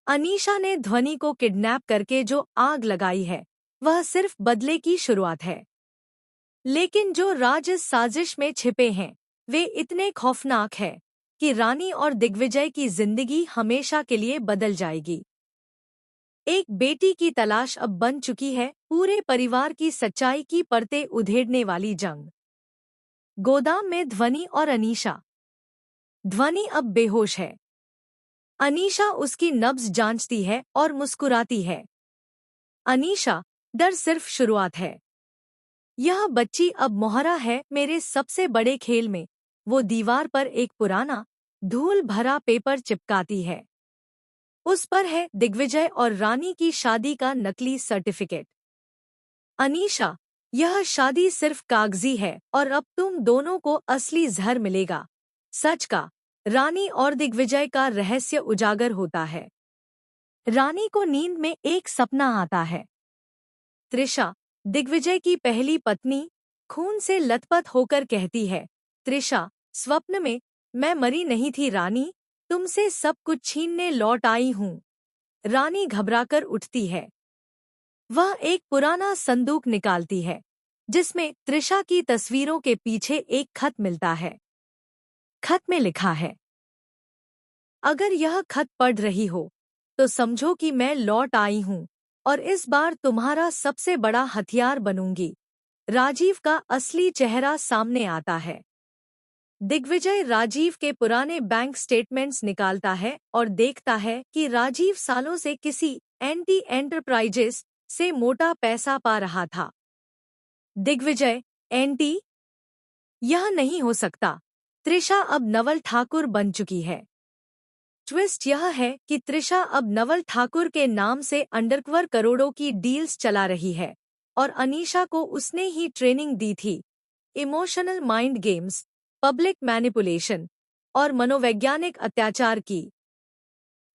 अनीशा ने ध्वनि को किडनैप करके जो आग लगाई है वह सिर्फ बदले की शुरुआत है। लेकिन जो राज इस साजिश में छिपे हैं वे इतने खौफनाक हैं कि रानी और दिग्विजय की जिंदगी हमेशा के लिए बदल जाएगी। एक बेटी की तलाश अब बन चुकी है पूरे परिवार की सच्चाई की परतें उधेड़ने वाली जंग। गोदाम में ध्वनि और अनीशा। ध्वनि अब बेहोश है। अनीशा उसकी नब्ज जांचती है और मुस्कुराती है। अनीशा, डर सिर्फ शुरुआत है। यह बच्ची अब मोहरा है मेरे सबसे बड़े खेल में। वो दीवार पर एक पुराना धूल भरा पेपर चिपकाती है। उस पर है दिग्विजय और रानी की शादी का नकली सर्टिफिकेट। अनीशा, यह शादी सिर्फ कागजी है और अब तुम दोनों को असली जहर मिलेगा। सच का। रानी और दिग्विजय का रहस्य उजागर होता है। रानी को नींद में एक सपना आता है। त्रिशा, दिग्विजय की पहली पत्नी, खून से लथपथ होकर कहती है, त्रिशा, स्वप्न में मैं मरी नहीं थी रानी, तुमसे सब कुछ छीनने लौट आई हूँ। रानी घबराकर उठती है। वह एक पुराना संदूक निकालती है जिसमें त्रिशा की तस्वीरों के पीछे एक खत मिलता है। खत में लिखा है, अगर यह खत पढ़ रही हो तो समझो कि मैं लौट आई हूँ और इस बार तुम्हारा सबसे बड़ा हथियार बनूंगी। राजीव का असली चेहरा सामने आता है। दिग्विजय राजीव के पुराने बैंक स्टेटमेंट्स निकालता है और देखता है कि राजीव सालों से किसी एंटी एंटरप्राइजेस से मोटा पैसा पा रहा था। दिग्विजय, एंटी? यह नहीं हो सकता। त्रिशा अब नवल ठाकुर बन चुकी है। ट्विस्ट यह है कि त्रिशा अब नवल ठाकुर के नाम से अंडरकवर करोड़ों की डील्स चला रही है और अनीशा को उसने ही ट्रेनिंग दी थी। Emotional mind games, public manipulation और मनोवैज्ञानिक अत्याचार की।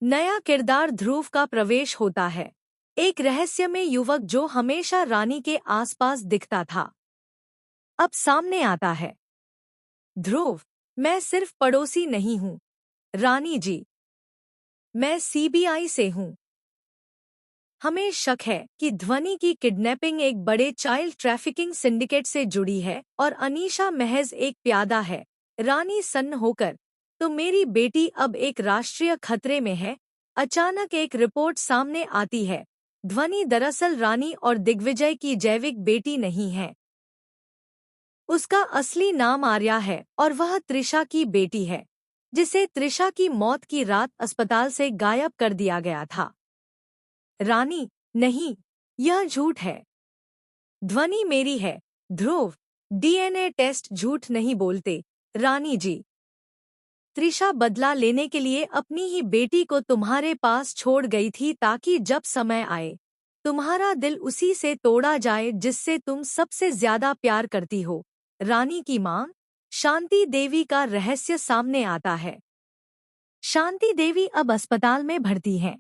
नया किरदार ध्रुव का प्रवेश होता है, एक रहस्यमय युवक जो हमेशा रानी के आसपास दिखता था। अब सामने आता है। ध्रुव, मैं सिर्फ पड़ोसी नहीं हूँ रानी जी, मैं सीबीआई से हूँ। हमें शक है कि ध्वनि की किडनैपिंग एक बड़े चाइल्ड ट्रैफिकिंग सिंडिकेट से जुड़ी है और अनीशा महज एक प्यादा है। रानी सन्न होकर, तो मेरी बेटी अब एक राष्ट्रीय खतरे में है। अचानक एक रिपोर्ट सामने आती है, ध्वनि दरअसल रानी और दिग्विजय की जैविक बेटी नहीं है। उसका असली नाम आर्या है और वह त्रिशा की बेटी है, जिसे त्रिशा की मौत की रात अस्पताल से गायब कर दिया गया था। रानी, नहीं, यह झूठ है। ध्वनि मेरी है। ध्रुव, डीएनए टेस्ट झूठ नहीं बोलते रानी जी। त्रिशा बदला लेने के लिए अपनी ही बेटी को तुम्हारे पास छोड़ गई थी ताकि जब समय आए तुम्हारा दिल उसी से तोड़ा जाए जिससे तुम सबसे ज्यादा प्यार करती हो। रानी की मां, शांति देवी का रहस्य सामने आता है। शांति देवी अब अस्पताल में भर्ती हैं।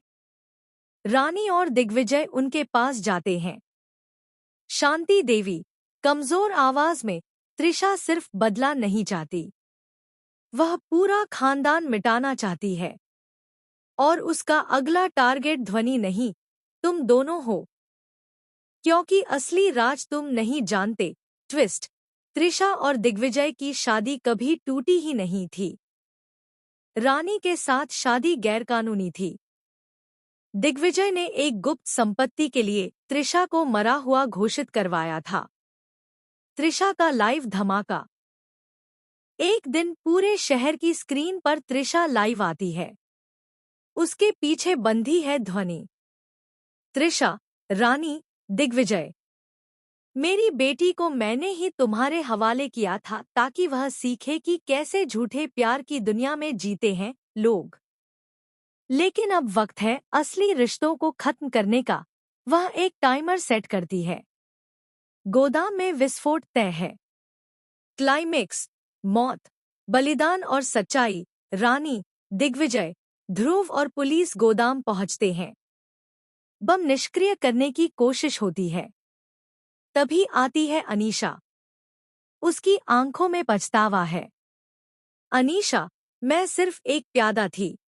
रानी और दिग्विजय उनके पास जाते हैं। शांति देवी, कमजोर आवाज में, त्रिशा सिर्फ बदला नहीं चाहती, वह पूरा खानदान मिटाना चाहती है। और उसका अगला टारगेट ध्वनि नहीं, तुम दोनों हो। क्योंकि असली राज तुम नहीं जानते। ट्विस्ट, त्रिशा और दिग्विजय की शादी कभी टूटी ही नहीं थी। रानी के साथ शादी गैरकानूनी थी। दिग्विजय ने एक गुप्त संपत्ति के लिए त्रिशा को मरा हुआ घोषित करवाया था। त्रिशा का लाइव धमाका। एक दिन पूरे शहर की स्क्रीन पर त्रिशा लाइव आती है। उसके पीछे बंधी है ध्वनि। त्रिशा, रानी, दिग्विजय, मेरी बेटी को मैंने ही तुम्हारे हवाले किया था ताकि वह सीखे कि कैसे झूठे प्यार की दुनिया में जीते हैं लोग। लेकिन अब वक्त है असली रिश्तों को खत्म करने का। वह एक टाइमर सेट करती है। गोदाम में विस्फोट तय है। क्लाइमेक्स, मौत, बलिदान और सच्चाई। रानी, दिग्विजय, ध्रुव और पुलिस गोदाम पहुंचते हैं। बम निष्क्रिय करने की कोशिश होती है। तभी आती है अनीशा। उसकी आंखों में पछतावा है। अनीशा, मैं सिर्फ एक प्यादा थी।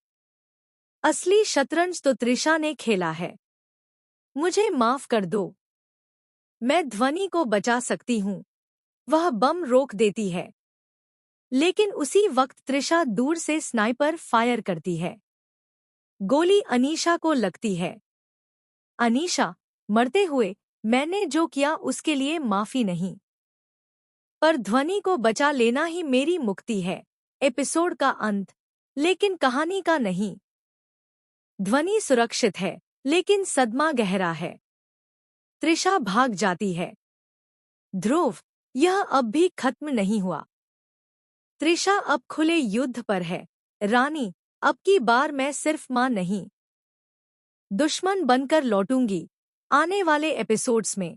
असली शतरंज तो त्रिशा ने खेला है। मुझे माफ कर दो। मैं ध्वनि को बचा सकती हूँ। वह बम रोक देती है। लेकिन उसी वक्त त्रिशा दूर से स्नाइपर फायर करती है। गोली अनीशा को लगती है। अनीशा, मरते हुए मैंने जो किया उसके लिए माफी नहीं, पर ध्वनि को बचा लेना ही मेरी मुक्ति है। एपिसोड का अंत, लेकिन कहानी का नहीं। ध्वनि सुरक्षित है, लेकिन सदमा गहरा है। त्रिशा भाग जाती है। ध्रुव, यह अब भी खत्म नहीं हुआ। त्रिशा अब खुले युद्ध पर है। रानी, अब की बार मैं सिर्फ मां नहीं, दुश्मन बनकर लौटूंगी। आने वाले एपिसोड्स में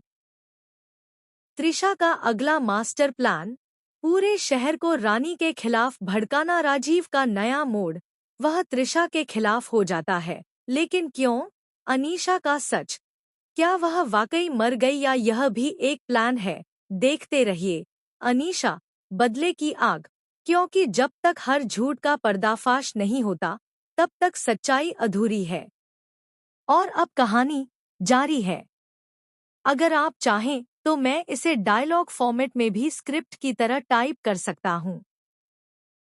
त्रिशा का अगला मास्टर प्लान, पूरे शहर को रानी के खिलाफ भड़काना। राजीव का नया मोड़, वह त्रिशा के खिलाफ हो जाता है, लेकिन क्यों? अनीशा का सच, क्या वह वाकई मर गई या यह भी एक प्लान है? देखते रहिए अनीशा, बदले की आग, क्योंकि जब तक हर झूठ का पर्दाफाश नहीं होता, तब तक सच्चाई अधूरी है। और अब कहानी जारी है। अगर आप चाहें तो मैं इसे डायलॉग फॉर्मेट में भी स्क्रिप्ट की तरह टाइप कर सकता हूँ।